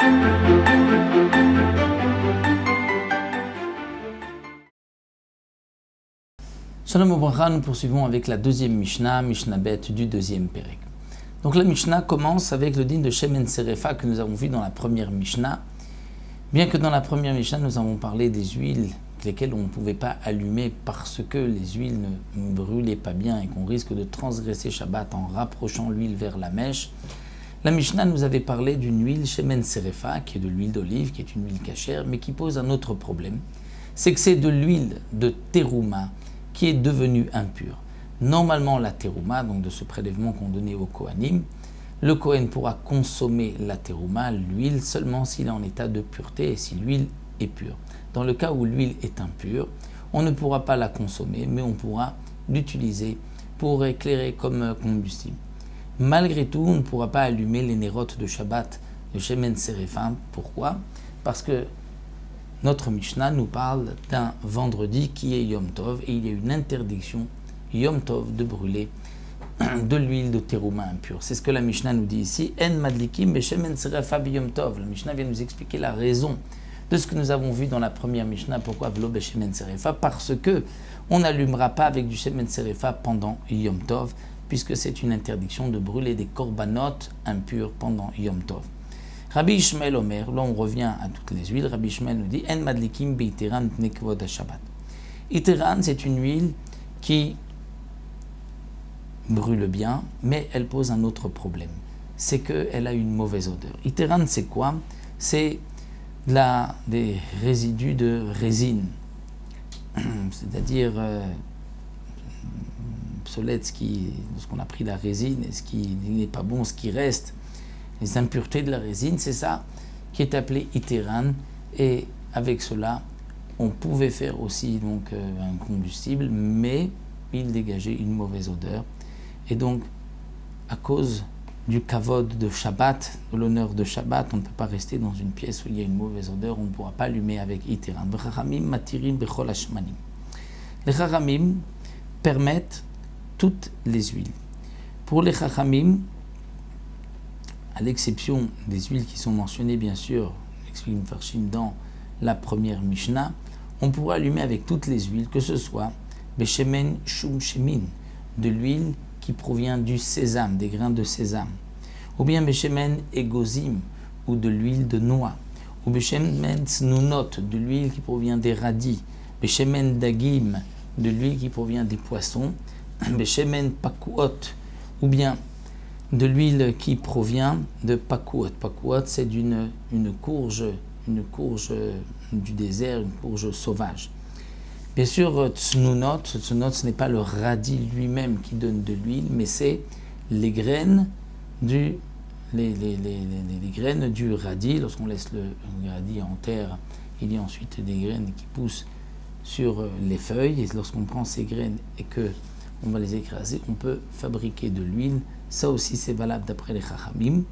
Shalom Ubracha, nous poursuivons avec la deuxième Mishnah, Mishnah Bet du deuxième Pérek. Donc la Mishnah commence avec le din de Shemen Serefa que nous avons vu dans la première Mishnah. Bien que dans la première Mishnah, nous avons parlé des huiles lesquelles on ne pouvait pas allumer parce que les huiles ne brûlaient pas bien et qu'on risque de transgresser Shabbat en rapprochant l'huile vers la mèche. La Mishnah nous avait parlé d'une huile Shemen Serefa, qui est de l'huile d'olive, qui est une huile cachère, mais qui pose un autre problème. C'est que c'est de l'huile de terouma qui est devenue impure. Normalement, la terouma, donc de ce prélèvement qu'on donnait au Kohanim, le Kohen pourra consommer la terouma, l'huile, seulement s'il est en état de pureté et si l'huile est pure. Dans le cas où l'huile est impure, on ne pourra pas la consommer, mais on pourra l'utiliser pour éclairer comme combustible. Malgré tout, on ne pourra pas allumer les nérotes de Shabbat de Shemen Serefa. Pourquoi ? Parce que notre Mishnah nous parle d'un vendredi qui est Yom Tov et il y a une interdiction Yom Tov de brûler de l'huile de terouma impure. C'est ce que la Mishnah nous dit ici. En madlikim beshemen serefa biyom tov. La Mishnah vient nous expliquer la raison de ce que nous avons vu dans la première Mishnah. Pourquoi vlo beshemen serefa ? Parce que on n'allumera pas avec du shemen serefa pendant Yom Tov, puisque c'est une interdiction de brûler des korbanot impurs pendant Yom Tov. Rabbi Ishmael Omer, là on revient à toutes les huiles. Rabbi Ishmael nous dit en madlikim beiteran pnei kvod Shabbat. Iteran, c'est une huile qui brûle bien, mais elle pose un autre problème. C'est qu'elle a une mauvaise odeur. Iteran, c'est quoi ? C'est des résidus de résine, c'est-à-dire obsolète, ce qu'on a pris de la résine et ce qui n'est pas bon, ce qui reste, les impuretés de la résine, c'est ça qui est appelé iteran. Et avec cela, on pouvait faire aussi donc un combustible, mais il dégageait une mauvaise odeur. Et donc, à cause du kavod de Shabbat, de l'honneur de Shabbat, on ne peut pas rester dans une pièce où il y a une mauvaise odeur, on ne pourra pas allumer avec iteran. Les chachamim permettent toutes les huiles. Pour les chachamim, à l'exception des huiles qui sont mentionnées, bien sûr, explique Mfarshim dans la première Mishnah, on pourra allumer avec toutes les huiles, que ce soit beshemen shum shemin, de l'huile qui provient du sésame, des grains de sésame, ou bien beshemen egozim, ou de l'huile de noix, ou beshemen snunot, de l'huile qui provient des radis, beshemen dagim, de l'huile qui provient des poissons, beshemen pakuot, ou bien de l'huile qui provient de pakuot. Pakuot, c'est une courge du désert, une courge sauvage. Bien sûr, tsnunot, ce n'est pas le radis lui-même qui donne de l'huile, mais c'est les graines du radis. Lorsqu'on laisse le radis en terre, il y a ensuite des graines qui poussent sur les feuilles. Et lorsqu'on prend ces graines et qu'on va les écraser, on peut fabriquer de l'huile. Ça aussi, c'est valable d'après les chachamim.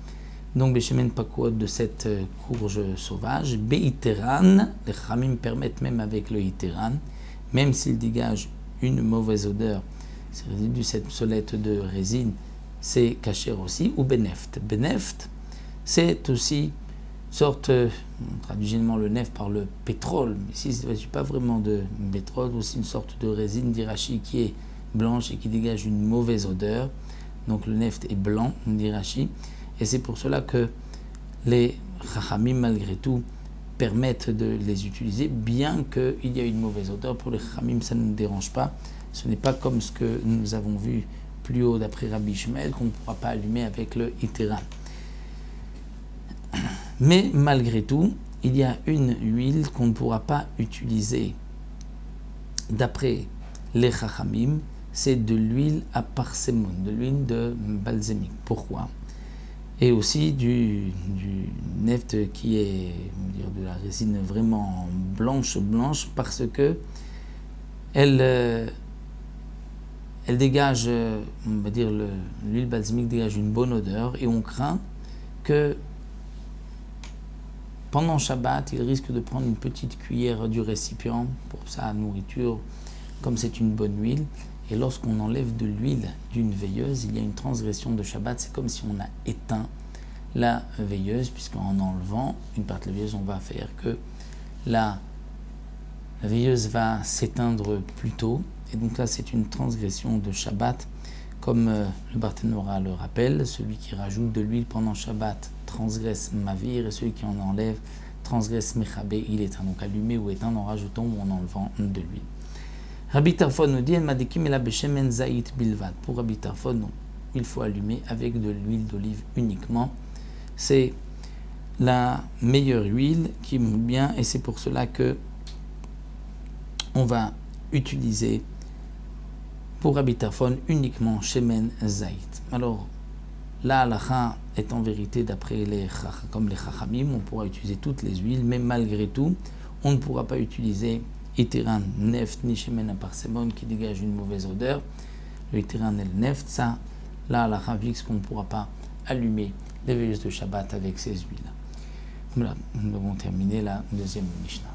Donc, beshemen pakuot de cette courge sauvage. Beiteran, les chachamim permettent même avec le iteran, même s'il dégage une mauvaise odeur, c'est résidu cette solette de résine, c'est caché aussi, ou beneft. Beneft, c'est aussi une sorte, on traduit généralement le nef par le pétrole, mais ici il ne s'agit pas vraiment de pétrole, aussi une sorte de résine d'irachi qui est blanche et qui dégage une mauvaise odeur. Donc le neft est blanc d'irachi, et c'est pour cela que les chachamim malgré tout permettent de les utiliser, bien qu'il y ait une mauvaise odeur. Pour les chachamim, ça ne nous dérange pas. Ce n'est pas comme ce que nous avons vu plus haut d'après Rabbi Ishmael, qu'on ne pourra pas allumer avec le iteran. Mais malgré tout, il y a une huile qu'on ne pourra pas utiliser d'après les chachamim, c'est de l'huile à parsémone, de l'huile de balsamique. Pourquoi ? Et aussi du neft qui est de la résine vraiment blanche, parce que elle dégage, on va dire, l'huile balsamique dégage une bonne odeur, et on craint que pendant Shabbat, il risque de prendre une petite cuillère du récipient pour sa nourriture, comme c'est une bonne huile. Et lorsqu'on enlève de l'huile d'une veilleuse, il y a une transgression de Shabbat. C'est comme si on a éteint la veilleuse, puisqu'en enlevant une partie de la veilleuse, on va faire que la veilleuse va s'éteindre plus tôt. Et donc là, c'est une transgression de Shabbat. Comme le Barthénora le rappelle, celui qui rajoute de l'huile pendant Shabbat transgresse Mavir, et celui qui en enlève transgresse Mechabé, il éteint. Donc allumer ou éteindre en rajoutant ou en enlevant de l'huile. Rabbi Tarfon nous dit, pour Rabbi Tarfon, non, il faut allumer avec de l'huile d'olive uniquement. C'est la meilleure huile qui monte bien, et c'est pour cela que on va utiliser pour Rabbi Tarfon uniquement Shemen Zayit. Alors, la halakha est en vérité d'après comme les Chachamim, on pourra utiliser toutes les huiles, mais malgré tout, on ne pourra pas utiliser Itiran Neft ni Shemen Aparsemon qui dégage une mauvaise odeur. Le Itiran el Neft, ça, la halakha fixe qu'on ne pourra pas allumer les veilleuses de Shabbat avec ces huiles. Voilà, nous avons terminé la deuxième Mishnah.